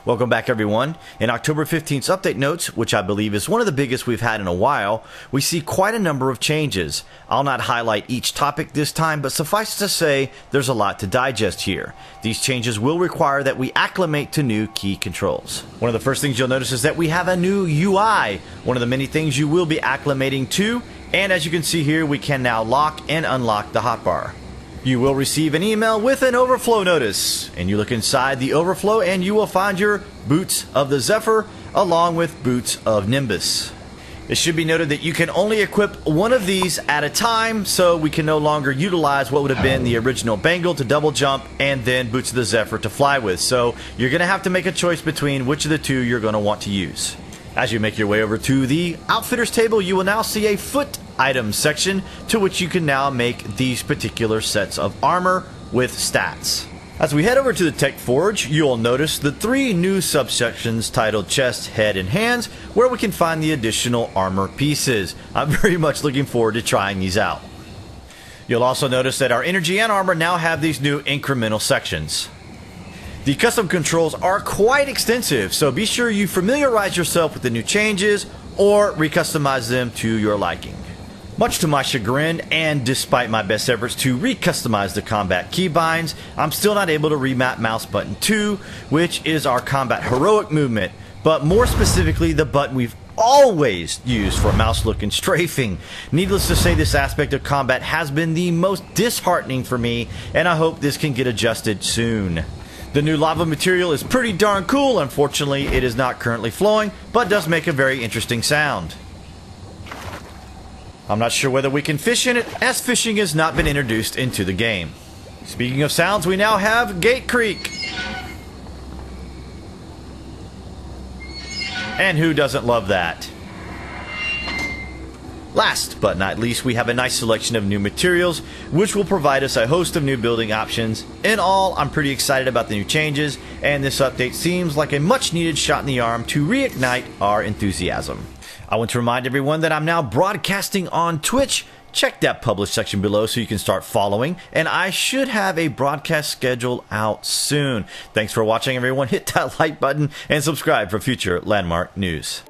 Welcome back everyone. In October 15th's update notes, which I believe is one of the biggest we've had in a while, we see quite a number of changes. I'll not highlight each topic this time, but suffice to say, there's a lot to digest here. These changes will require that we acclimate to new key controls. One of the first things you'll notice is that we have a new UI, one of the many things you will be acclimating to, and as you can see here, we can now lock and unlock the hotbar. You will receive an email with an overflow notice, and you look inside the overflow and you will find your Boots of the Zephyr along with Boots of Nimbus. It should be noted that you can only equip one of these at a time, so we can no longer utilize what would have been the original Bangle to double jump and then Boots of the Zephyr to fly with. So you're going to have to make a choice between which of the two you're going to want to use. As you make your way over to the Outfitters table, you will now see a foot items section to which you can now make these particular sets of armor with stats. As we head over to the Tech Forge, you'll notice the three new subsections titled Chest, Head, and Hands, where we can find the additional armor pieces. I'm very much looking forward to trying these out. You'll also notice that our energy and armor now have these new incremental sections. The custom controls are quite extensive, so be sure you familiarize yourself with the new changes or recustomize them to your liking. Much to my chagrin, and despite my best efforts to recustomize the combat keybinds, I'm still not able to remap mouse button 2, which is our combat heroic movement, but more specifically the button we've always used for mouse look and strafing. Needless to say, this aspect of combat has been the most disheartening for me, and I hope this can get adjusted soon. The new lava material is pretty darn cool. Unfortunately, it is not currently flowing, but does make a very interesting sound. I'm not sure whether we can fish in it, as fishing has not been introduced into the game. Speaking of sounds, we now have Gate Creek. And who doesn't love that? Last but not least, we have a nice selection of new materials, which will provide us a host of new building options. In all, I'm pretty excited about the new changes, and this update seems like a much needed shot in the arm to reignite our enthusiasm. I want to remind everyone that I'm now broadcasting on Twitch. Check that publish section below so you can start following, and I should have a broadcast schedule out soon. Thanks for watching everyone. Hit that like button and subscribe for future Landmark news.